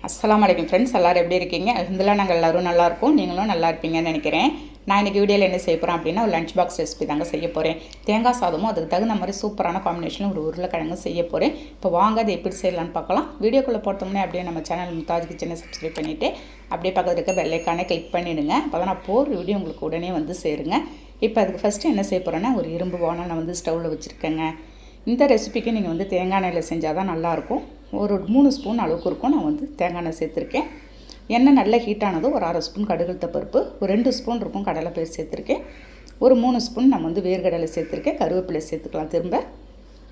அஸ்ஸலாமு அலைக்கும் ஃப்ரெண்ட்ஸ், எல்லோரும் எப்படி இருக்கீங்க? அல்ஹம்துலில்லாஹ் நாங்கள் எல்லோரும் நல்லாயிருக்கோம். நீங்களும் நல்லா இருப்பீங்கன்னு நினைக்கிறேன். நான் இன்றைக்கி வீடியோவில் என்ன செய்ய போகிறேன் அப்படின்னா, ஒரு லஞ்ச் பாக்ஸ் ரெசிபி தாங்க செய்ய போகிறேன். தேங்காய் சாதமும் அதுக்கு தகுந்த மாதிரி சூப்பரான காம்பினேஷனில் ஒரு உருளைக்கிழங்கு செய்ய போகிறேன். இப்போ வாங்க அதை எப்படி செய்யலான்னு பார்க்கலாம். வீடியோக்குள்ளே போட்டோம்னே அப்படியே நம்ம சேனல் மும்தாஜ் கிச்சனை சப்ஸ்கிரைப் பண்ணிவிட்டு அப்படியே பக்கத்தில் இருக்க பெல் ஐக்கானை கிளிக் பண்ணிவிடுங்க. அப்போ தான் நான் போகிற வீடியோ உங்களுக்கு உடனே வந்து சேருங்க. இப்போ அதுக்கு ஃபஸ்ட்டு என்ன செய்ய போகிறேன்னா, ஒரு இரும்பு வானல் நான் வந்து ஸ்டவ்வில் வச்சுருக்கேங்க. இந்த ரெசிபிக்கு நீங்கள் வந்து தேங்காய் எண்ணெயில் செஞ்சால் தான் நல்லாயிருக்கும். ஒரு 3 ஸ்பூன் அளவுக்கு இருக்கும். நான் வந்து தேங்காய் எண்ணெய் சேர்த்துருக்கேன். எண்ணெய் நல்லா ஹீட் ஆனதும் ஒரு 1/2 ஸ்பூன் கடுகுளுத்த பருப்பு, ஒரு 2 ஸ்பூன் இருக்கும் கடலை பயிர் சேர்த்துருக்கேன். ஒரு 3 ஸ்பூன் நம்ம வந்து வேர்க்கடலை சேர்த்துருக்கேன். கருவேப்பிலை சேர்த்துக்கலாம். திரும்ப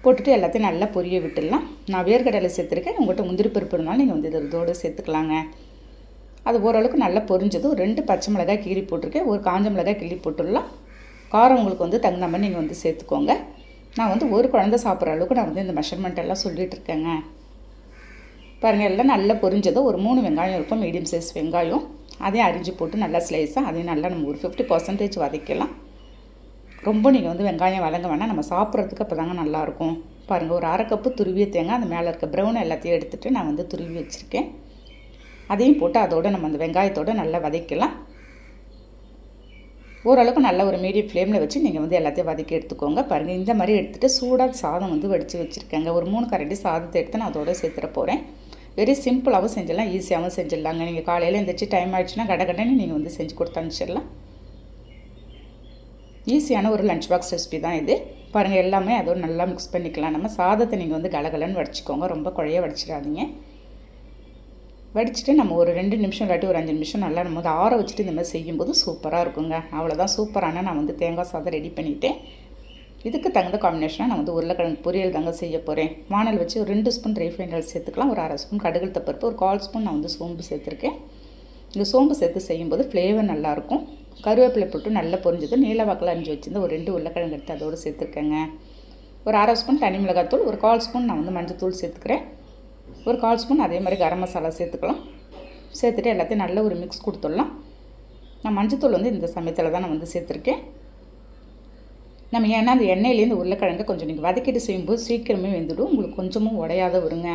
போட்டுட்டு எல்லாத்தையும் நல்லா பொரிய விட்டுடலாம். நான் வேர்க்கடலை சேர்த்துருக்கேன். உங்கள்கிட்ட முந்திரி பருப்பு இருந்தாலும் நீங்கள் வந்து இதோடு சேர்த்துக்கலாங்க. அது ஓரளவுக்கு நல்லா பொரிஞ்சதும் 2 பச்சை மிளகாய் கீரி போட்டிருக்கேன். ஒரு காஞ்ச மிளகாய் கிள்ளி போட்டுடலாம். காரம் உங்களுக்கு வந்து தகுந்த மாதிரி நீங்கள் வந்து சேர்த்துக்கோங்க. நான் வந்து ஒரு குழந்தை சாப்பிட்ற அளவுக்கு நான் வந்து இந்த மெஷர்மெண்ட் எல்லாம் சொல்லிகிட்டு இருக்கேங்க. பாருங்கள், எல்லாம் நல்லா பொரிஞ்சதும் ஒரு 3 வெங்காயம் இருக்கும், மீடியம் சைஸ் வெங்காயம். அதையும் அரிஞ்சு போட்டு நல்லா ஸ்லைஸாக அதையும் நல்லா நம்ம ஒரு 50% வதக்கலாம். ரொம்ப நீங்கள் வந்து வெங்காயம் வதங்க வேணாம், நம்ம சாப்பிட்றதுக்கு அப்போ தாங்க நல்லாயிருக்கும். பாருங்கள், ஒரு 1/2 கப்பு துருவிய தேங்காய் அந்த மேலே இருக்க ப்ரௌன் எல்லாத்தையும் எடுத்துகிட்டு நான் வந்து துருவி வச்சுருக்கேன். அதையும் போட்டு அதோடு நம்ம அந்த வெங்காயத்தோடு நல்லா வதக்கலாம். ஓரளவுக்கு நல்ல ஒரு மீடியம் ஃப்ளேமில் வச்சு நீங்கள் வந்து எல்லாத்தையும் வதக்கி எடுத்துக்கோங்க. பாருங்கள், இந்த மாதிரி எடுத்துகிட்டு சூடாக சாதம் வந்து வடித்து வச்சுருக்கேங்க. ஒரு 3 கரண்டி சாதத்தை எடுத்து நான் அதோடு சேர்த்துட போகிறேன். வெரி சிம்பிளாகவும் செஞ்சிடலாம், ஈஸியாகவும் செஞ்சிடலாங்க. நீங்கள் காலையில் எழுந்திரிச்சு டைம் ஆகிடுச்சுன்னா கடகடன்னு நீங்கள் வந்து செஞ்சு கொடுத்து அனுப்பிச்சிடலாம். ஈஸியான ஒரு லஞ்ச் பாக்ஸ் ரெசிபி தான் இது. பாருங்கள், எல்லாமே அதோடு நல்லா மிக்ஸ் பண்ணிக்கலாம். நம்ம சாதத்தை நீங்கள் வந்து கலகலன்னு வடிச்சிக்கோங்க, ரொம்ப குழைய வடிச்சிடாதீங்க. வடிச்சிட்டு நம்ம ஒரு 2 நிமிஷம் இல்லாட்டி ஒரு 5 நிமிஷம் நல்லா நம்ம வந்து ஆற வச்சுட்டு இந்த மாதிரி செய்யும்போது சூப்பராக இருக்குங்க. அவ்வளோதான், சூப்பரான நான் வந்து தேங்காய் சாதம் ரெடி பண்ணிவிட்டேன். இதுக்கு தகுந்த காம்பினேஷனாக நான் வந்து உருளைக்கிழங்கு பொரியல் தாங்க செய்ய போகிறேன். வானல் வச்சு ஒரு 2 ஸ்பூன் ரீஃபைண்ட் ஆயில் சேர்த்துக்கலாம். ஒரு 1/2 ஸ்பூன் கடுகுளுத்த பருப்பு, ஒரு 1/4 ஸ்பூன் நான் வந்து சோம்பு சேர்த்துருக்கேன். இந்த சோம்பு சேர்த்து செய்யும்போது ஃப்ளேவர் நல்லாயிருக்கும். கருவேப்பிலை போட்டு நல்லா பொரிஞ்சது நீல வாக்கில் அரிஞ்சு வச்சுருந்து ஒரு 2 உருளைக்கிழங்கு எடுத்து அதோடு சேர்த்துருக்கேங்க. ஒரு 1/2 ஸ்பூன் தனி மிளகாத்தூள், ஒரு 1/4 ஸ்பூன் நான் வந்து மஞ்சள் தூள் சேர்த்துக்கிறேன். ஒரு 1/4 ஸ்பூன் அதே மாதிரி கரம் மசாலா சேர்த்துக்கலாம். சேர்த்துட்டு எல்லாத்தையும் நல்ல ஒரு மிக்ஸ் கொடுத்துடலாம். நான் மஞ்சத்தூள் வந்து இந்த சமயத்தில் தான் நான் வந்து சேர்த்துருக்கேன். நம்ம ஏன்னா அந்த எண்ணெயிலேருந்து உருளைக்கிழங்கு கொஞ்சம் நீங்கள் வதக்கிட்டு செய்யும்போது சீக்கிரமே வெந்துடும், உங்களுக்கு கொஞ்சமும் உடையாத வருங்க.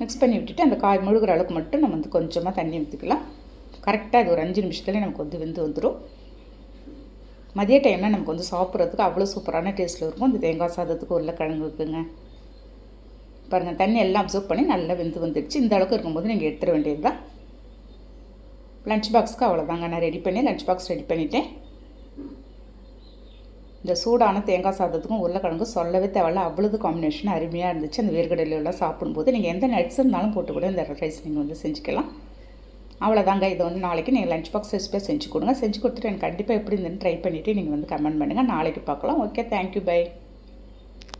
மிக்ஸ் பண்ணி விட்டுட்டு அந்த காய் முழுகிற அளவுக்கு மட்டும் நம்ம வந்து கொஞ்சமாக தண்ணி ஊற்றிக்கலாம். கரெக்டாக அது ஒரு 5 நிமிஷத்துலேயே நமக்கு வந்து வெந்து வந்துடும். மதிய டைமில் நமக்கு வந்து சாப்பிட்றதுக்கு அவ்வளோ சூப்பரான டேஸ்ட்டில் இருக்கும். இந்த தேங்காய் சாதத்துக்கு உருளைக்கிழங்கு இருக்குங்க. பாருங்கள், தண்ணி எல்லாம் அப்சர்வ் பண்ணி நல்லா வெந்து வந்துடுச்சு. இந்த அளவுக்கு இருக்கும்போது நீங்கள் எடுத்துட வேண்டியது தான். லஞ்ச் பாக்ஸ்க்கு அவ்வளோதாங்க. நான் ரெடி பண்ணி லஞ்ச் பாக்ஸ் ரெடி பண்ணிவிட்டேன். இந்த சூடான தேங்காய் சாதத்துக்கும் உருளைக்கிழங்கு சொல்லவே தேவையில்ல, அவ்வளவு காம்பினேஷன் அருமையாக இருந்துச்சு. அந்த வேர்க்கடலையெல்லாம் சாப்பிடும்போது நீங்கள் எந்த நட்ஸ் இருந்தாலும் போட்டு கூட இந்த ரைஸ் நீங்கள் வந்து செஞ்சுக்கலாம். அவ்வளோதாங்க. இதை வந்து நாளைக்கு நீங்கள் லஞ்ச் பாக்ஸ் ரெசிபியாக செஞ்சு கொடுங்க. செஞ்சு கொடுத்துட்டு எனக்கு கண்டிப்பாக எப்படி இருந்துன்னு ட்ரை பண்ணிவிட்டு நீங்கள் வந்து கமெண்ட் பண்ணுங்கள். நாளைக்கு பார்க்கலாம். Okay, thank you, by.